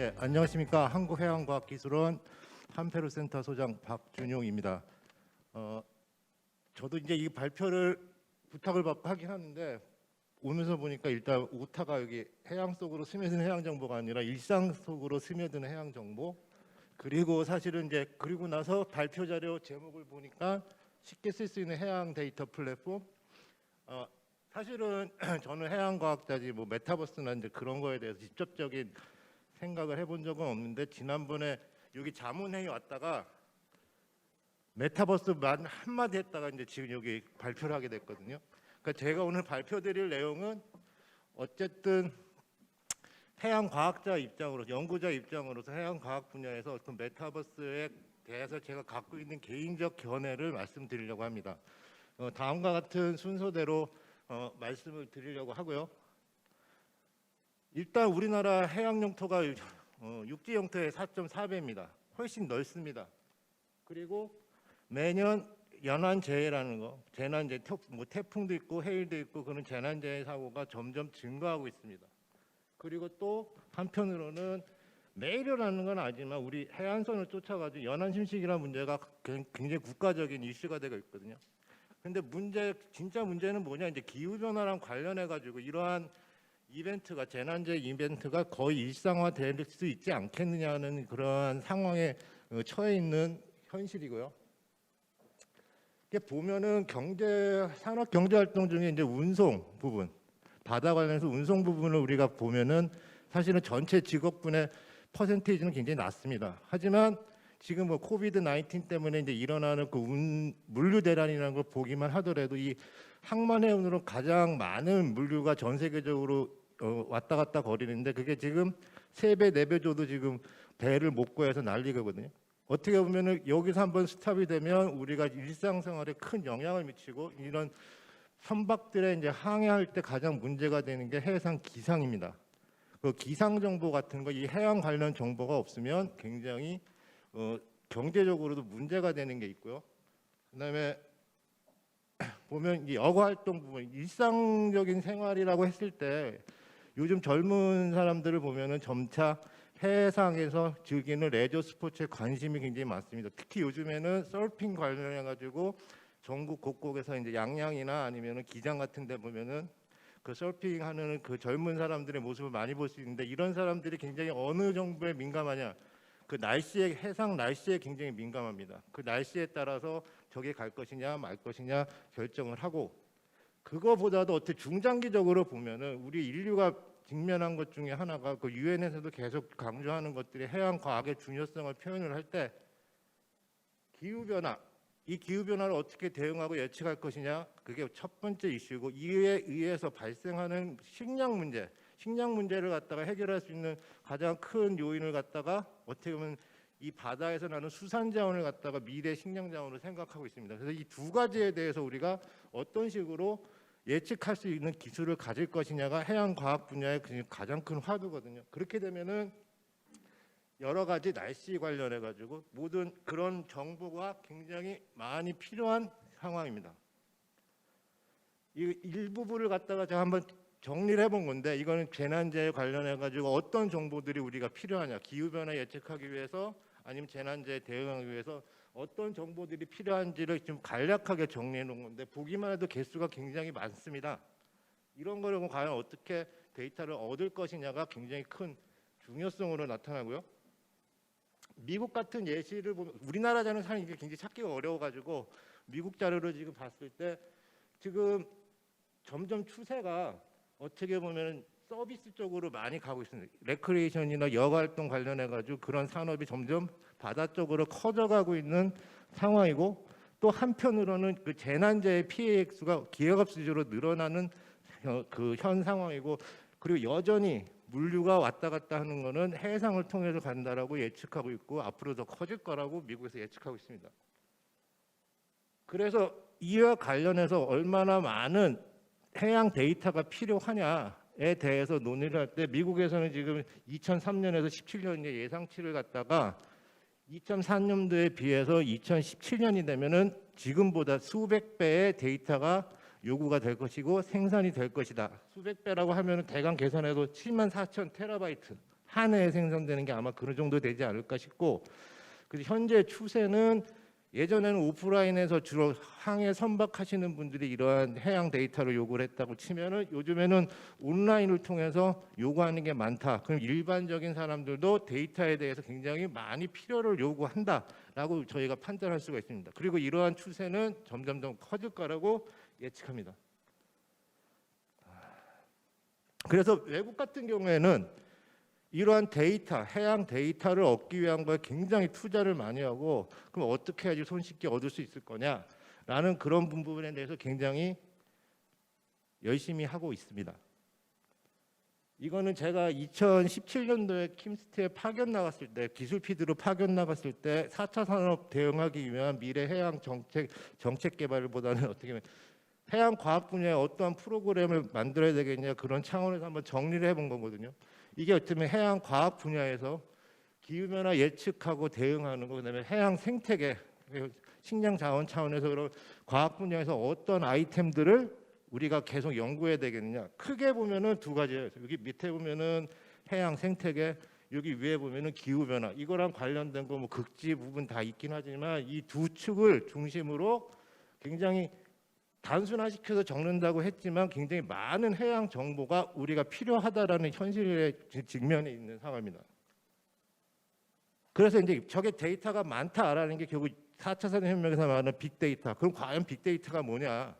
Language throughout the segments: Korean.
예, 안녕하십니까. 한국해양과학기술원 한페루센터 소장 박준용입니다. 저도 이제 이 발표를 부탁을 받고 하긴 하는데 오면서 보니까 일단 오타가 여기 해양 속으로 스며드는 해양 정보가 아니라 일상 속으로 스며드는 해양 정보, 그리고 사실은 이제 그리고 나서 발표 자료 제목을 보니까 쉽게 쓸 수 있는 해양 데이터 플랫폼. 사실은 저는 해양과학자지 뭐 메타버스나 이제 그런 거에 대해서 직접적인 생각을 해본 적은 없는데, 지난번에 여기 자문회의 왔다가 메타버스 만 한마디 했다가 이제 지금 여기 발표를 하게 됐거든요. 그러니까 제가 오늘 발표드릴 내용은 어쨌든 해양과학자 입장으로, 연구자 입장으로서 해양과학 분야에서 어떤 메타버스에 대해서 제가 갖고 있는 개인적 견해를 말씀드리려고 합니다. 다음과 같은 순서대로 말씀을 드리려고 하고요. 일단 우리나라 해양 영토가 육지 영토의 4.4배입니다. 훨씬 넓습니다. 그리고 매년 연안재해라는 거, 재난재해, 뭐 태풍도 있고 해일도 있고 그런 재난재해 사고가 점점 증가하고 있습니다. 그리고 또 한편으로는 매일 일어나는 건 아니지만 우리 해안선을 쫓아가지고 연안 침식이라는 문제가 굉장히 국가적인 이슈가 되고 있거든요. 근데 진짜 문제는 뭐냐, 이제 기후변화랑 관련해 가지고 이러한 이벤트가, 재난재해 이벤트가 거의 일상화될 수 있지 않겠느냐는 그러한 상황에 처해 있는 현실이고요. 이게 보면은 산업 경제 활동 중에 이제 운송 부분, 바다 관련해서 운송 부분을 우리가 보면은 사실은 전체 직업군의 퍼센테이지는 굉장히 낮습니다. 하지만 지금 뭐 코비드 19 때문에 이제 일어나는 그 물류 대란이라는 걸 보기만 하더라도 이 항만해운으로 가장 많은 물류가 전 세계적으로 왔다 갔다 거리는데, 그게 지금 3배, 4배 줘도 지금 배를 못 구해서 난리거든요. 어떻게 보면은 여기서 한번 스탑이 되면 우리가 일상생활에 큰 영향을 미치고, 이런 선박들의 이제 항해할 때 가장 문제가 되는 게 해상 기상입니다. 그 기상 정보 같은 거, 이 해양 관련 정보가 없으면 굉장히 경제적으로도 문제가 되는 게 있고요. 그다음에 보면 이 여가 활동 부분, 일상적인 생활이라고 했을 때 요즘 젊은 사람들을 보면은 점차 해상에서 즐기는 레저 스포츠에 관심이 굉장히 많습니다. 특히 요즘에는 서핑 관련해 가지고 전국 곳곳에서 이제 양양이나 아니면은 기장 같은 데 보면은 그 서핑하는 그 젊은 사람들의 모습을 많이 볼 수 있는데, 이런 사람들이 굉장히 어느 정도에 민감하냐, 그 날씨에, 해상 날씨에 굉장히 민감합니다. 그 날씨에 따라서 저기 갈 것이냐 말 것이냐 결정을 하고, 그거보다도 어떻게 중장기적으로 보면은 우리 인류가 직면한 것 중에 하나가, 그 유엔에서도 계속 강조하는 것들이 해양 과학의 중요성을 표현을 할 때 기후 변화, 이 기후 변화를 어떻게 대응하고 예측할 것이냐, 그게 첫 번째 이슈고, 이에 의해서 발생하는 식량 문제를 갖다가 해결할 수 있는 가장 큰 요인을 갖다가 어떻게 보면 이 바다에서 나는 수산 자원을 갖다가 미래 식량 자원으로 생각하고 있습니다. 그래서 이 두 가지에 대해서 우리가 어떤 식으로 예측할 수 있는 기술을 가질 것이냐가 해양 과학 분야의 가장 큰 화두거든요. 그렇게 되면은 여러 가지 날씨 관련해 가지고 모든 그런 정보가 굉장히 많이 필요한 상황입니다. 이 일부분을 갖다가 제가 한번 정리를 해본 건데, 이거는 재난재해 관련해 가지고 어떤 정보들이 우리가 필요하냐, 기후변화 예측하기 위해서 아니면 재난재해 대응하기 위해서 어떤 정보들이 필요한지를 좀 간략하게 정리해 놓은 건데, 보기만 해도 개수가 굉장히 많습니다. 이런 거를 과연 어떻게 데이터를 얻을 것이냐가 굉장히 큰 중요성으로 나타나고요. 미국 같은 예시를 보면, 우리나라 자료는 사실 이게 굉장히 찾기가 어려워가지고 미국 자료를 지금 봤을 때 지금 점점 추세가 어떻게 보면 서비스 쪽으로 많이 가고 있습니다. 레크리에이션이나 여가활동 관련해가지고 그런 산업이 점점 바다 쪽으로 커져가고 있는 상황이고, 또 한편으로는 그 재난재해 피해 액수가 기하급 수준으로 늘어나는 그 현 상황이고, 그리고 여전히 물류가 왔다 갔다 하는 거는 해상을 통해서 간다라고 예측하고 있고, 앞으로 더 커질 거라고 미국에서 예측하고 있습니다. 그래서 이와 관련해서 얼마나 많은 해양 데이터가 필요하냐에 대해서 논의를 할 때, 미국에서는 지금 2003년에서 17년 예상치를 갖다가 2004년도에 비해서 2017년이 되면은 지금보다 수백 배의 데이터가 요구가 될 것이고 생산이 될 것이다. 수백 배라고 하면은 대강 계산해도 74,000 테라바이트 한 해에 생성되는 게 아마 그런 정도 되지 않을까 싶고, 그래서 현재 추세는 예전에는 오프라인에서 주로 항해 선박하시는 분들이 이러한 해양 데이터를 요구를 했다고 치면은 요즘에는 온라인을 통해서 요구하는 게 많다. 그럼 일반적인 사람들도 데이터에 대해서 굉장히 많이 필요를 요구한다라고 저희가 판단할 수가 있습니다. 그리고 이러한 추세는 점점 더 커질 거라고 예측합니다. 그래서 외국 같은 경우에는 이러한 데이터, 해양 데이터를 얻기 위한 거에 굉장히 투자를 많이 하고, 그럼 어떻게 해야지 손쉽게 얻을 수 있을 거냐라는 그런 부분에 대해서 굉장히 열심히 하고 있습니다. 이거는 제가 2017년도에 킴스트에 파견 나갔을 때, 기술 PD로 파견 나갔을 때 4차 산업 대응하기 위한 미래 해양 정책 개발보다는 어떻게 보면 해양 과학 분야에 어떠한 프로그램을 만들어야 되겠냐, 그런 차원에서 한번 정리를 해본 거거든요. 이게 어쩌면 해양 과학 분야에서 기후변화 예측하고 대응하는 거, 그다음에 해양 생태계, 식량 자원 차원에서 그런 과학 분야에서 어떤 아이템들을 우리가 계속 연구해야 되겠느냐. 크게 보면은 두 가지예요. 여기 밑에 보면은 해양 생태계, 여기 위에 보면은 기후변화. 이거랑 관련된 거 뭐 극지 부분 다 있긴 하지만 이 두 축을 중심으로 굉장히 단순화시켜서 적는다고 했지만 굉장히 많은 해양 정보가 우리가 필요하다라는 현실에 직면해 있는 상황입니다. 그래서 이제 저게 데이터가 많다라는 게 결국 4차 산업혁명에서 말하는 빅데이터. 그럼 과연 빅데이터가 뭐냐?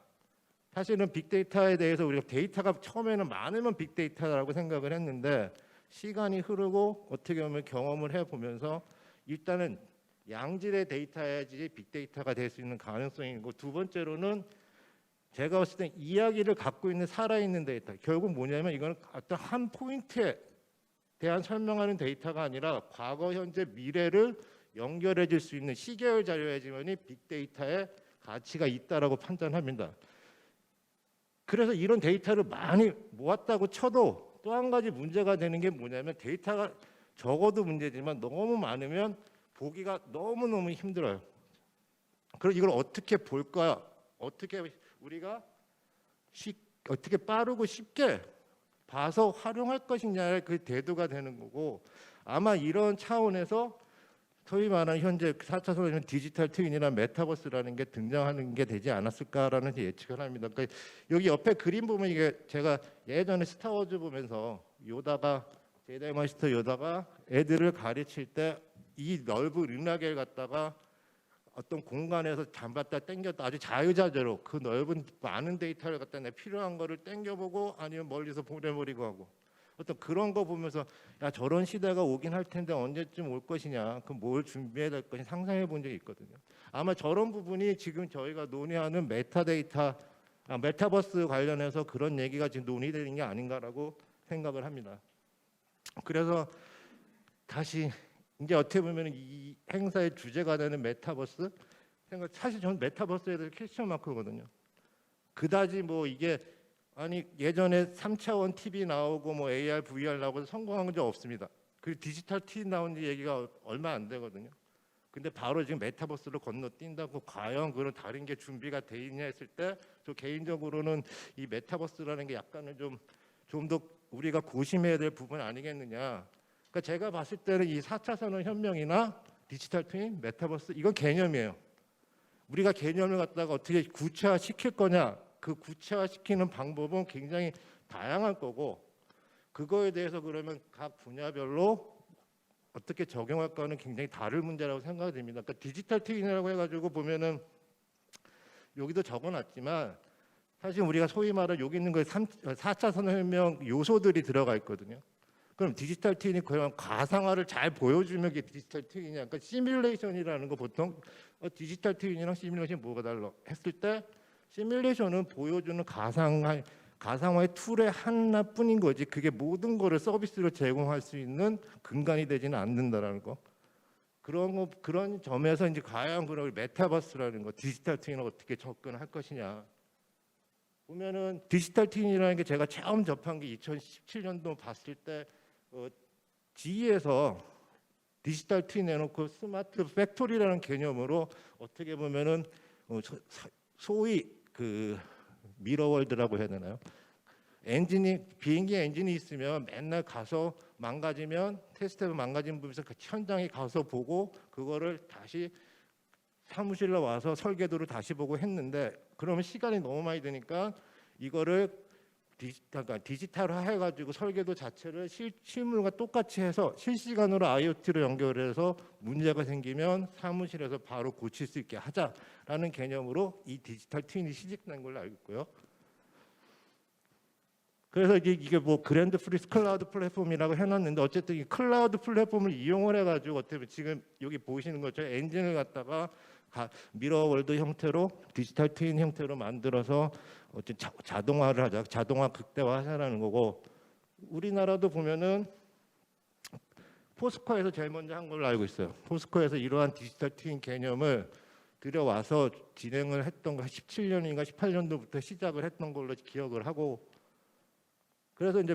사실은 빅데이터에 대해서 우리가 데이터가 처음에는 많으면 빅데이터라고 생각을 했는데, 시간이 흐르고 어떻게 보면 경험을 해보면서 일단은 양질의 데이터야지 빅데이터가 될 수 있는 가능성이 있고, 두 번째로는 제가 봤을 때 이야기를 갖고 있는 살아있는 데이터, 결국 뭐냐면 이거는 어떤 한 포인트에 대한 설명하는 데이터가 아니라 과거, 현재, 미래를 연결해 줄 수 있는 시계열 자료야지만이 빅데이터의 가치가 있다라고 판단합니다. 그래서 이런 데이터를 많이 모았다고 쳐도 또 한 가지 문제가 되는 게 뭐냐면, 데이터가 적어도 문제지만 너무 많으면 보기가 너무너무 힘들어요. 그래서 이걸 어떻게 볼까, 어떻게 우리가 어떻게 빠르고 쉽게 봐서 활용할 것이냐의 그 대두가 되는 거고, 아마 이런 차원에서 소위 말하는 현재 4차 산업은 디지털 트윈이나 메타버스라는 게 등장하는 게 되지 않았을까라는 예측을 합니다. 그러니까 여기 옆에 그림 보면 이게 제가 예전에 스타워즈 보면서 요다가 제다이 마스터 요다가 애들을 가르칠 때 이 넓은 은하계를 갖다가 어떤 공간에서 잡았다 당겼다 아주 자유자재로 그 넓은 많은 데이터를 갖다 내 필요한 거를 당겨보고 아니면 멀리서 보내버리고 하고, 어떤 그런 거 보면서 야, 저런 시대가 오긴 할 텐데 언제쯤 올 것이냐, 그럼 뭘 준비해야 될 것이 상상해 본 적이 있거든요. 아마 저런 부분이 지금 저희가 논의하는 메타버스 관련해서 그런 얘기가 지금 논의되는 게 아닌가라고 생각을 합니다. 그래서 다시 이제 어떻게 보면 이 행사의 주제가 되는 메타버스, 사실 저는 메타버스에 대해서 퀘스천 마크거든요. 그다지 뭐 이게 아니 예전에 3차원 TV 나오고 뭐 AR, VR 나오고 성공한 적 없습니다. 그 디지털 TV 나온 얘기가 얼마 안 되거든요. 근데 바로 지금 메타버스로 건너뛴다고 과연 그런 다른 게 준비가 돼 있냐 했을 때, 저 개인적으로는 이 메타버스라는 게 약간은 좀 더 우리가 고심해야 될 부분 아니겠느냐. 그러니까 제가 봤을 때는 이 4차 산업혁명이나 디지털 트윈, 메타버스 이건 개념이에요. 우리가 개념을 갖다가 어떻게 구체화시킬 거냐, 그 구체화시키는 방법은 굉장히 다양할 거고, 그거에 대해서 그러면 각 분야별로 어떻게 적용할까는 굉장히 다른 문제라고 생각이 됩니다. 그러니까 디지털 트윈이라고 해가지고 보면은 여기도 적어놨지만 사실 우리가 소위 말하는 여기 있는 거에 4차 산업혁명 요소들이 들어가 있거든요. 그럼 디지털 트윈이 그런 가상화를 잘 보여주면 이게 디지털 트윈이냐. 그러니까 시뮬레이션이라는 거 보통 디지털 트윈이랑 시뮬레이션이 뭐가 달라 했을 때, 시뮬레이션은 보여주는 가상화의 툴의 하나뿐인 거지 그게 모든 거를 서비스로 제공할 수 있는 근간이 되지는 않는다라는 거. 그런 점에서 이제 과연 그런 메타버스라는 거, 디지털 트윈을 어떻게 접근할 것이냐. 보면은 디지털 트윈이라는 게 제가 처음 접한 게 2017년도 봤을 때 GE에서 디지털 트윈 내놓고 스마트 팩토리라는 개념으로 어떻게 보면은 소위 그 미러월드라고 해야 되나요? 비행기 엔진이 있으면 맨날 가서 망가지면 테스트해서 망가진 부분에서 그 현장에 가서 보고 그거를 다시 사무실에 와서 설계도를 다시 보고 했는데 그러면 시간이 너무 많이 드니까 이거를 디지털화 해가지고 설계도 자체를 실물과 똑같이 해서 실시간으로 IoT로 연결해서 문제가 생기면 사무실에서 바로 고칠 수 있게 하자라는 개념으로 이 디지털 트윈이 시작된 걸로 알고 있고요. 그래서 이게 뭐 그랜드 프리스 클라우드 플랫폼이라고 해놨는데 어쨌든 이 클라우드 플랫폼을 이용을 해가지고 어떻게 보면 지금 여기 보시는 것처럼 엔진을 갖다가 미러월드 형태로 디지털 트윈 형태로 만들어서 자동화를 하자, 자동화 극대화하자라는 거고 우리나라도 보면은 포스코에서 제일 먼저 한 걸로 알고 있어요. 포스코에서 이러한 디지털 트윈 개념을 들여와서 진행을 했던 거 17년인가 18년도부터 시작을 했던 걸로 기억을 하고 그래서 이제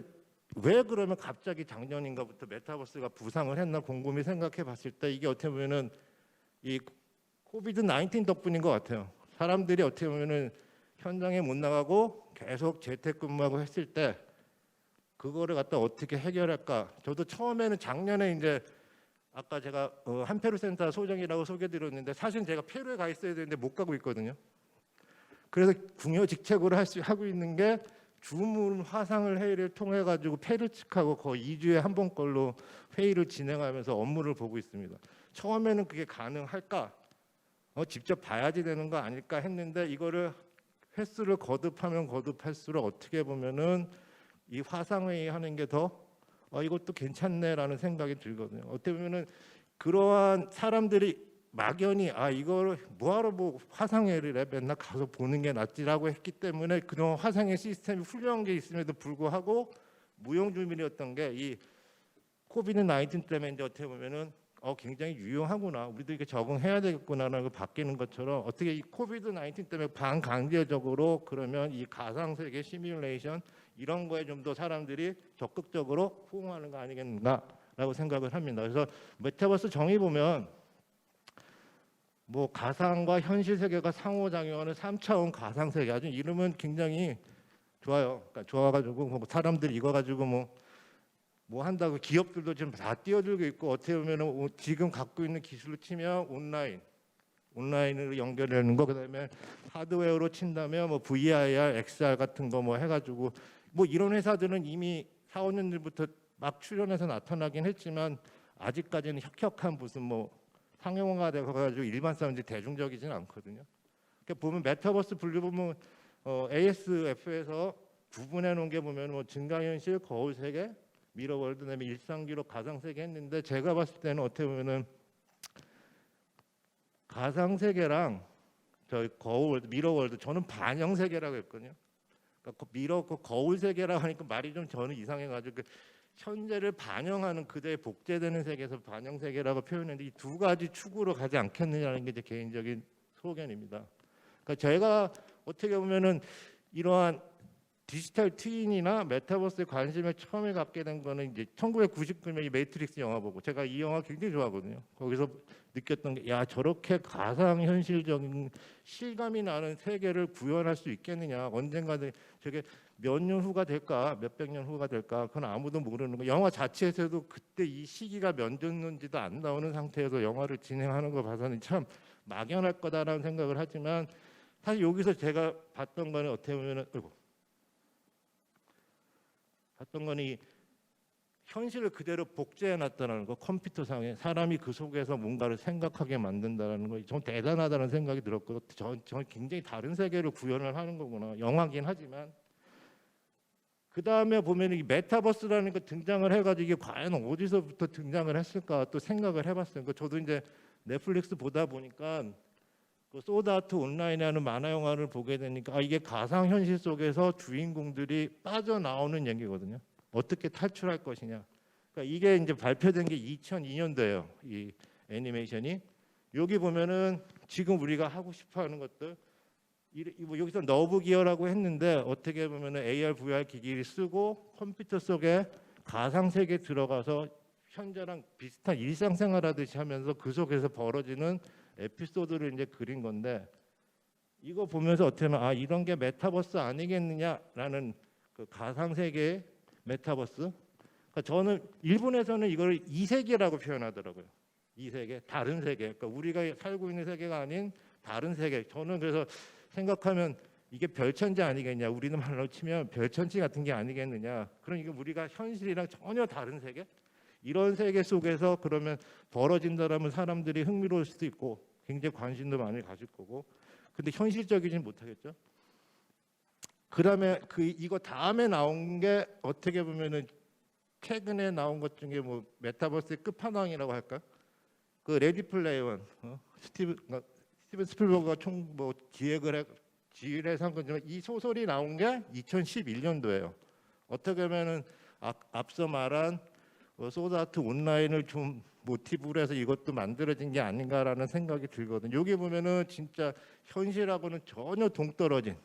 왜 그러면 갑자기 작년인가부터 메타버스가 부상을 했나 곰곰이 생각해 봤을 때 이게 어떻게 보면은 이 코비드 19 덕분인 것 같아요. 사람들이 어떻게 보면은 현장에 못 나가고 계속 재택근무하고 했을 때 그거를 갖다 어떻게 해결할까? 저도 처음에는 작년에 이제 아까 제가 한페루 센터 소장이라고 소개드렸는데 사실 제가 페루에 가 있어야 되는데 못 가고 있거든요. 그래서 궁여직책으로 하고 있는 게 줌 화상을 회의를 통해 가지고 페루 측하고 거의 2주에 한 번 걸로 회의를 진행하면서 업무를 보고 있습니다. 처음에는 그게 가능할까? 직접 봐야지 되는 거 아닐까 했는데 이거를 횟수를 거듭하면 거듭할수록 어떻게 보면은 이 화상 회의 하는 게 더 이것도 괜찮네라는 생각이 들거든요. 어떻게 보면은 그러한 사람들이 막연히 이거를 뭐하러 뭐 화상회의를 해 맨날 가서 보는 게 낫지라고 했기 때문에 그런 화상회 시스템이 훌륭한 게 있음에도 불구하고 무용주민이었던 게 이 코비드 19 때문에 이제 어떻게 보면은 굉장히 유용하구나 우리도 이렇게 적응해야 되겠구나라는 걸 바뀌는 것처럼 어떻게 이 코비드 19 때문에 반강제적으로 그러면 이 가상세계 시뮬레이션 이런 거에 좀 더 사람들이 적극적으로 호응하는 거 아니겠는가라고 생각을 합니다. 그래서 메타버스 정의 보면 뭐 가상과 현실 세계가 상호작용하는 3차원 가상 세계 아주 이름은 굉장히 좋아요. 그러니까 좋아가지고 뭐 사람들이 이거 가지고 뭐 한다고 기업들도 지금 다 뛰어들고 있고 어떻게 보면 지금 갖고 있는 기술로 치면 온라인으로 연결되는 거 그다음에 하드웨어로 친다면 뭐 VIR, XR 같은 거 뭐 해가지고 뭐 이런 회사들은 이미 4, 5년 전부터 막 출연해서 나타나긴 했지만 아직까지는 혁혁한 무슨 뭐 상용화가 돼가지고 일반 사람들이 대중적이진 않거든요. 그러니까 보면 메타버스 분류 보면 ASF에서 구분해 놓은 게 보면 뭐 증강현실, 거울 세계, 미러월드, 그다음에 일상기록, 가상 세계 했는데 제가 봤을 때는 어떻게 보면은 가상 세계랑 저 미러월드 저는 반영 세계라고 했거든요. 그러니까 거울 세계라고 하니까 말이 좀 저는 이상해가지고 현재를 반영하는 그대의 복제되는 세계에서 반영 세계라고 표현했는데 이 두 가지 축으로 가지 않겠느냐는 게 제 개인적인 소견입니다. 그러니까 제가 어떻게 보면은 이러한 디지털 트윈이나 메타버스에 관심을 처음에 갖게 된 거는 이제 1999년 이 매트릭스 영화 보고 제가 이 영화 굉장히 좋아하거든요. 거기서 느꼈던 게 저렇게 가상 현실적인 실감이 나는 세계를 구현할 수 있겠느냐. 언젠가는 저게 몇 년 후가 될까, 몇백 년 후가 될까, 그건 아무도 모르는 거. 영화 자체에서도 그때 이 시기가 몇 년인지도 안 나오는 상태에서 영화를 진행하는 거 봐서는 참 막연할 거다라는 생각을 하지만 사실 여기서 제가 봤던 거는 어떻게 보면은 이 현실을 그대로 복제해놨다는 거, 컴퓨터상에 사람이 그 속에서 뭔가를 생각하게 만든다는 거, 전 대단하다는 생각이 들었고, 전 굉장히 다른 세계를 구현을 하는 거구나. 영화긴 하지만 그 다음에 보면 이 메타버스라는 거 등장을 해가지고 이게 과연 어디서부터 등장을 했을까 또 생각을 해봤어요. 그러니까 저도 이제 넷플릭스 보다 보니까 그 소드 아트 온라인이라는 만화 영화를 보게 되니까 이게 가상 현실 속에서 주인공들이 빠져나오는 얘기거든요. 어떻게 탈출할 것이냐. 그러니까 이게 이제 발표된 게 2002년도예요. 이 애니메이션이 여기 보면은 지금 우리가 하고 싶어하는 것들 여기서 너브 기어라고 했는데 어떻게 보면은 AR, VR 기기를 쓰고 컴퓨터 속에 가상 세계에 들어가서 현재랑 비슷한 일상생활하듯이 하면서 그 속에서 벌어지는 에피소드를 이제 그린 건데 이거 보면서 어떻게 보면 이런 게 메타버스 아니겠느냐라는 그 가상세계 메타버스. 그러니까 저는 일본에서는 이걸 이세계라고 표현하더라고요. 이세계, 다른 세계. 그러니까 우리가 살고 있는 세계가 아닌 다른 세계. 저는 그래서 생각하면 이게 별천지 아니겠냐. 우리는 말로 치면 별천지 같은 게 아니겠느냐. 그러니까 우리가 현실이랑 전혀 다른 세계? 이런 세계 속에서 그러면 벌어진다라면 사람들이 흥미로울 수도 있고 굉장히 관심도 많이 가질 거고. 근데 현실적이진 못하겠죠. 그다음에 이거 다음에 나온 게 어떻게 보면은 최근에 나온 것 중에 뭐 메타버스의 끝판왕이라고 할까? 그 레디 플레이어 원, 스티븐 스필버그가 뭐 지휘를 해서 한 거지만 이 소설이 나온 게 2011년도예요. 어떻게 보면은 앞서 말한 소드 아트 온라인을 좀 모티브로 해서 이것도 만들어진 게 아닌가라는 생각이 들거든요. 여기 보면은 진짜 현실하고는 전혀 동떨어진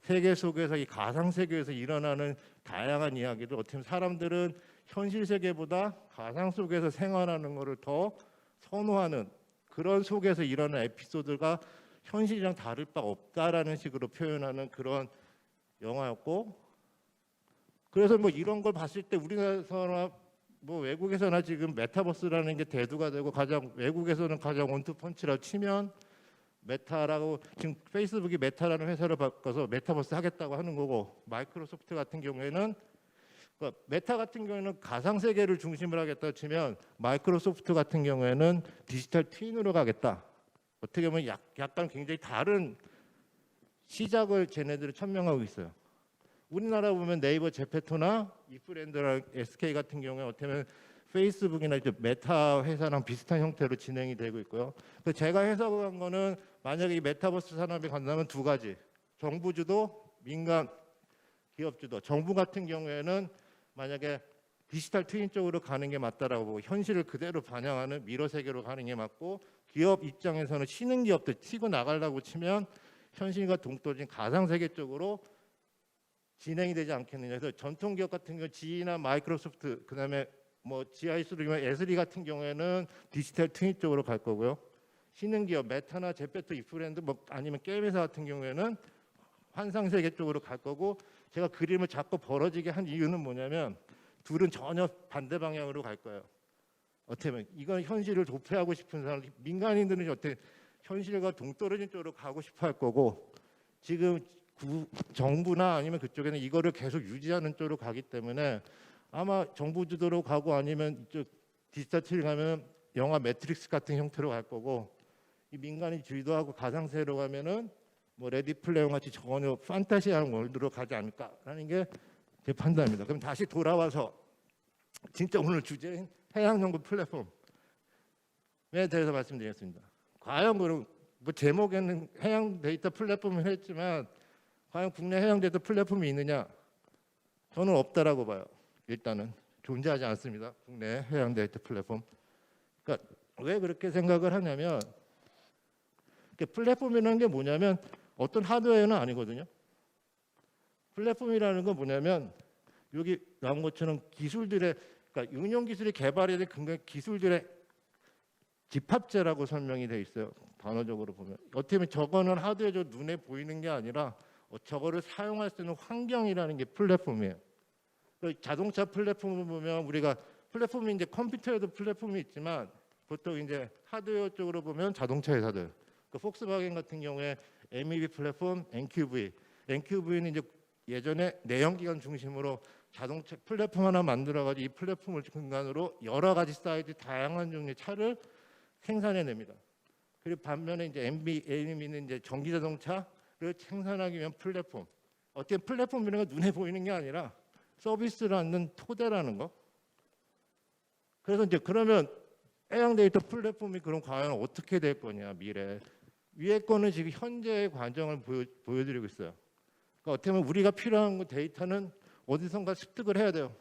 세계 속에서 이 가상 세계에서 일어나는 다양한 이야기들. 어떻게 보면 사람들은 현실 세계보다 가상 속에서 생활하는 것을 더 선호하는 그런 속에서 일어나는 에피소드가 현실이랑 다를 바 없다라는 식으로 표현하는 그런 영화였고, 그래서 뭐 이런 걸 봤을 때 우리나라에서나 뭐 외국에서나 지금 메타버스라는 게 대두가 되고 외국에서는 가장 원투펀치라고 치면 메타라고, 지금 페이스북이 메타라는 회사를 바꿔서 메타버스 하겠다고 하는 거고, 마이크로소프트 같은 경우에는 그러니까 메타 같은 경우에는 가상 세계를 중심으로 하겠다 치면 마이크로소프트 같은 경우에는 디지털 트윈으로 가겠다. 어떻게 보면 약간 굉장히 다른 시작을 쟤네들이 천명하고 있어요. 우리나라 보면 네이버 제페토나 이프랜드랑 SK 같은 경우에 어떻게 보면 페이스북이나 이제 메타 회사랑 비슷한 형태로 진행이 되고 있고요. 제가 해석한 거는 만약에 이 메타버스 산업이 간다면 두 가지. 정부 주도, 민간 기업 주도. 정부 같은 경우에는 만약에 디지털 트윈 쪽으로 가는 게 맞다라고 보고 현실을 그대로 반영하는 미러 세계로 가는 게 맞고, 기업 입장에서는 신흥 기업들 치고 나가려고 치면 현실과 동떨어진 가상 세계 쪽으로 진행이 되지 않겠느냐. 그래서 전통 기업 같은 경우 지나 마이크로소프트, 그다음에 뭐 GI스로 에스리 같은 경우에는 디지털 트윈 쪽으로 갈 거고요. 신흥 기업 메타나 제페토 이프랜드 뭐 아니면 게임 회사 같은 경우에는 환상 세계 쪽으로 갈 거고, 제가 그림을 자꾸 벌어지게 한 이유는 뭐냐면 둘은 전혀 반대 방향으로 갈 거예요. 어떻게 보면 이건 현실을 도피하고 싶은 사람, 민간인들은 어떻게 현실과 동떨어진 쪽으로 가고 싶어 할 거고, 지금 정부나 아니면 그쪽에는 이거를 계속 유지하는 쪽으로 가기 때문에 아마 정부 주도로 가고 아니면 이쪽 디지털 트윈 가면 영화 매트릭스 같은 형태로 갈 거고, 이 민간이 주도하고 가상세로 가면은 뭐 레디 플레이어 같이 전혀 판타시한 월드로 가지 않을까라는 게 제 판단입니다. 그럼 다시 돌아와서 진짜 오늘 주제인 해양연구 플랫폼에 대해서 말씀드리겠습니다. 과연 그럼 뭐 제목에는 해양 데이터 플랫폼을 했지만 과연 국내 해양 데이터 플랫폼이 있느냐? 저는 없다라고 봐요. 일단은 존재하지 않습니다. 국내 해양 데이터 플랫폼. 그러니까 왜 그렇게 생각을 하냐면, 플랫폼이라는 게 뭐냐면 어떤 하드웨어는 아니거든요. 플랫폼이라는 건 뭐냐면 여기 나온 것처럼 기술들의, 그러니까 응용 기술이 개발이 된 근간 기술들의 집합체라고 설명이 돼 있어요. 단어적으로 보면 어떻게 보면 저거는 하드웨어적으로 눈에 보이는 게 아니라 저거를 사용할 수 있는 환경이라는 게 플랫폼이에요. 자동차 플랫폼을 보면 우리가 플랫폼이 이제 컴퓨터에도 플랫폼이 있지만 보통 이제 하드웨어 쪽으로 보면 자동차 회사들, 폭스바겐 같은 경우에 MEB 플랫폼, NQV는 이제 예전에 내연기관 중심으로 자동차 플랫폼 하나 만들어가지고 이 플랫폼을 근간으로 여러 가지 사이즈 다양한 종류의 차를 생산해냅니다. 그리고 반면에 이제 AME는 이제 전기 자동차를 생산하기 위한 플랫폼. 어떻게 플랫폼이라는 건 눈에 보이는 게 아니라 서비스라는 토대라는 거. 그래서 이제 그러면 해양 데이터 플랫폼이 그럼 과연 어떻게 될 거냐, 미래. 위에 거는 지금 현재의 과정을 보여드리고 있어요. 그러니까 어떻게 보면 우리가 필요한 데이터는 어디선가 습득을 해야 돼요.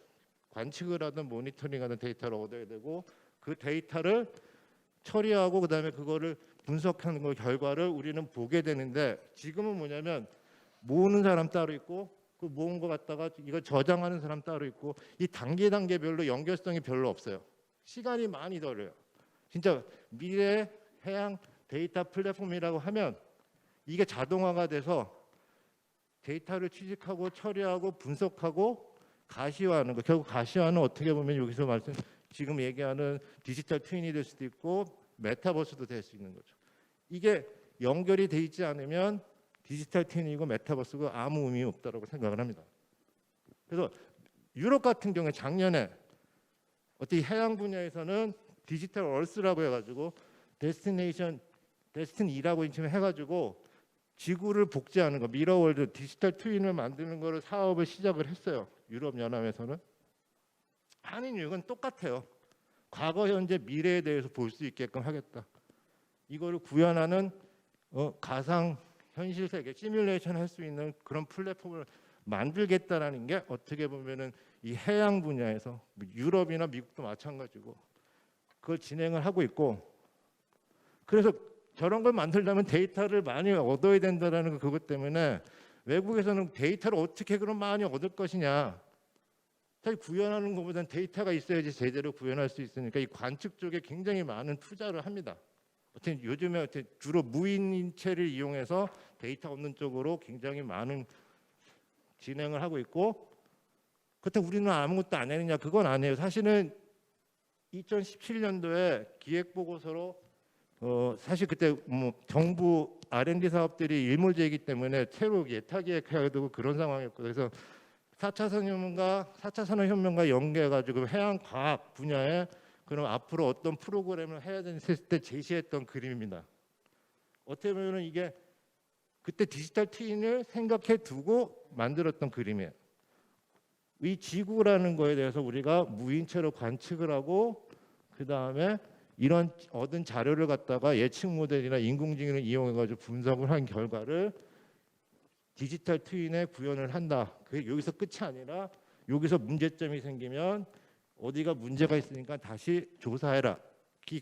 관측을 하든 모니터링하든 데이터를 얻어야 되고, 그 데이터를 처리하고 그다음에 그거를 분석하는 거 결과를 우리는 보게 되는데, 지금은 뭐냐면 모으는 사람 따로 있고 그 모은 거 갖다가 이걸 저장하는 사람 따로 있고, 이 단계별로 연결성이 별로 없어요. 시간이 많이 들어요. 진짜 미래 해양 데이터 플랫폼이라고 하면 이게 자동화가 돼서 데이터를 취직하고 처리하고 분석하고 가시화하는 거. 결국 가시화는 어떻게 보면 여기서 지금 얘기하는 디지털 트윈이 될 수도 있고 메타버스도 될 수 있는 거죠. 이게 연결이 돼 있지 않으면 디지털 트윈이고 메타버스고 아무 의미 없다고 생각을 합니다. 그래서 유럽 같은 경우에 작년에 어떻게 해양 분야에서는 디지털 얼스라고 해가지고 데스티니라고 지금 해가지고 지구를 복제하는 거, 미러월드 디지털 트윈을 만드는 거를 사업을 시작을 했어요. 유럽 연합에서는. 하는 이유는 똑같아요. 과거, 현재, 미래에 대해서 볼 수 있게끔 하겠다. 이거를 구현하는 가상 현실 세계 시뮬레이션 할 수 있는 그런 플랫폼을 만들겠다라는 게 어떻게 보면은 이 해양 분야에서 유럽이나 미국도 마찬가지고 그걸 진행을 하고 있고, 그래서 저런 걸 만들려면 데이터를 많이 얻어야 된다라는 거, 그것 때문에 외국에서는 데이터를 어떻게 그럼 많이 얻을 것이냐, 사실 구현하는 것보다는 데이터가 있어야지 제대로 구현할 수 있으니까 이 관측 쪽에 굉장히 많은 투자를 합니다. 요즘에 주로 무인체를 이용해서 데이터 얻는 쪽으로 굉장히 많은 진행을 하고 있고, 그때 우리는 아무것도 안 했느냐, 그건 아니에요. 사실은 2017년도에 기획보고서로 사실 그때 뭐 정부 R&D 사업들이 일몰제이기 때문에 새로 예타기획해야 되고 그런 상황이었고, 그래서 4차 산업혁명과 연계해가지고 해양과학 분야에 그럼 앞으로 어떤 프로그램을 해야 되는지 했을 때 제시했던 그림입니다. 어떻게 보면 이게 그때 디지털 트윈을 생각해 두고 만들었던 그림이에요. 이 지구라는 거에 대해서 우리가 무인체로 관측을 하고 그 다음에 이런 얻은 자료를 갖다가 예측 모델이나 인공지능을 이용해가지고 분석을 한 결과를 디지털 트윈에 구현을 한다. 그게 여기서 끝이 아니라 여기서 문제점이 생기면 어디가 문제가 있으니까 다시 조사해라.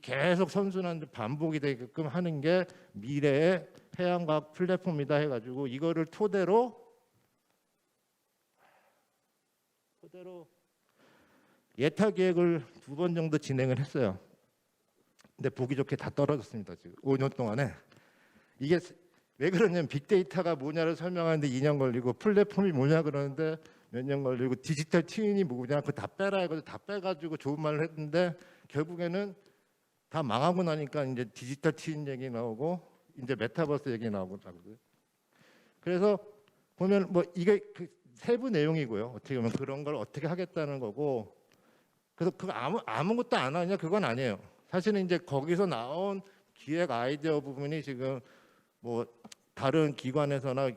계속 선순환 반복이 되게끔 하는 게 미래의 해양과학 플랫폼이다 해가지고 이거를 토대로 예타 계획을 2번 정도 진행을 했어요. 근데 보기 좋게 다 떨어졌습니다. 지금 5년 동안에. 이게 왜 그러냐면 빅데이터가 뭐냐를 설명하는데 2년 걸리고, 플랫폼이 뭐냐 그러는데 몇 년 걸리고, 디지털 트윈이 뭐냐 그거 다 빼라 해가지고 다 빼가지고 좋은 말을 했는데 결국에는 다 망하고 나니까 이제 디지털 트윈 얘기 나오고 이제 메타버스 얘기 나오고. 그래서 보면 뭐 이게 그 세부 내용이고요. 어떻게 보면 그런 걸 어떻게 하겠다는 거고, 그래서 그거 아무것도 안 하냐 그건 아니에요. 사실은 이제 거기서 나온 기획 아이디어 부분이 지금 뭐 다른 기관에서나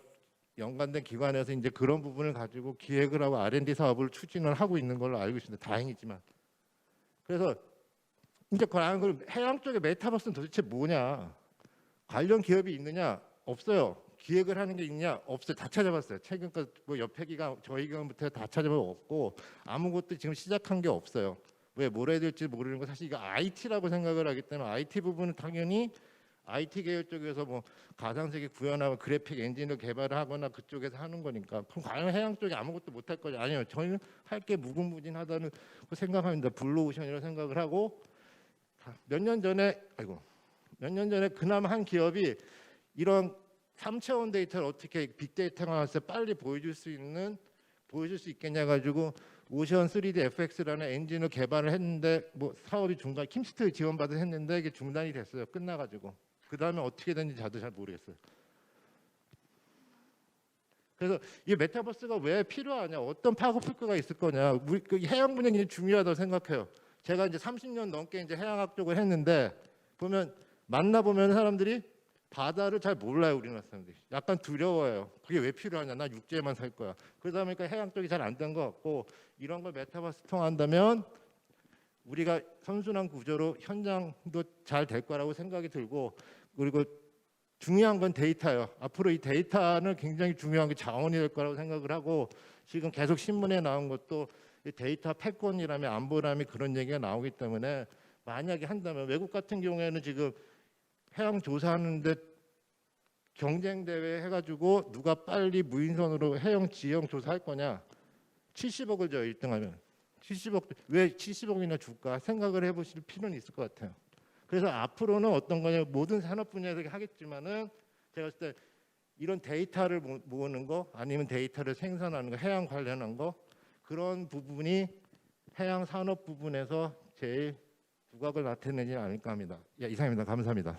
연관된 기관에서 이제 그런 부분을 가지고 기획을 하고 R&D 사업을 추진을 하고 있는 걸로 알고 있습니다. 다행이지만. 그래서 이제 그럼 해양 쪽의 메타버스는 도대체 뭐냐? 관련 기업이 있느냐? 없어요. 기획을 하는 게 있냐? 없어요. 다 찾아봤어요. 최근까지 뭐 옆에 기관, 저희 기관부터 다 찾아보면 없고 아무것도 지금 시작한 게 없어요. 왜 뭘 해야 될지 모르는 거, 사실 이거 IT라고 생각을 하기 때문에 IT 부분은 당연히 IT 계열 쪽에서 뭐 가상세계 구현하고 그래픽 엔진을 개발하거나 그쪽에서 하는 거니까, 그럼 과연 해양 쪽에 아무것도 못할 거냐? 아니요. 저희는 할 게 무궁무진하다는 생각합니다. 블루오션이라고 생각을 하고, 몇 년 전에 그나마 한 기업이 이런 3차원 데이터를 어떻게 빅데이터가 나왔을 때 빨리 보여줄 수 있겠냐 가지고 오션 3D FX라는 엔진을 개발을 했는데 뭐 사업이 중단, 킴스트 지원받아 했는데 이게 중단이 됐어요. 끝나가지고. 그 다음에 어떻게 됐는지 저도 잘 모르겠어요. 그래서 이 메타버스가 왜 필요하냐, 어떤 파급효과가 있을 거냐, 우리 그 해양 분야가 굉장히 중요하다고 생각해요. 제가 이제 30년 넘게 이제 해양학 쪽을 했는데 만나보면 사람들이 바다를 잘 몰라요. 우리나라 사람들이 약간 두려워요. 그게 왜 필요하냐, 나 육지에만 살 거야. 그러다 보니까 해양 쪽이 잘 안 된 것 같고, 이런 걸 메타버스 통한다면 우리가 선순환 구조로 현장도 잘 될 거라고 생각이 들고, 그리고 중요한 건 데이터예요. 앞으로 이 데이터는 굉장히 중요한 게 자원이 될 거라고 생각을 하고, 지금 계속 신문에 나온 것도 이 데이터 패권이라며 안보라며 그런 얘기가 나오기 때문에 만약에 한다면, 외국 같은 경우에는 지금 해양 조사하는데 경쟁 대회 해가지고 누가 빨리 무인선으로 해양 지형 조사할 거냐, 70억을 줘요. 1등하면 70억. 왜 70억이나 줄까 생각을 해보실 필요는 있을 것 같아요. 그래서 앞으로는 어떤 거냐, 모든 산업 분야에서 하겠지만은 제가 봤을 때 이런 데이터를 모으는 거 아니면 데이터를 생산하는 거, 해양 관련한 거, 그런 부분이 해양 산업 부분에서 제일 두각을 나타내지 않을까 합니다. 예, 이상입니다. 감사합니다.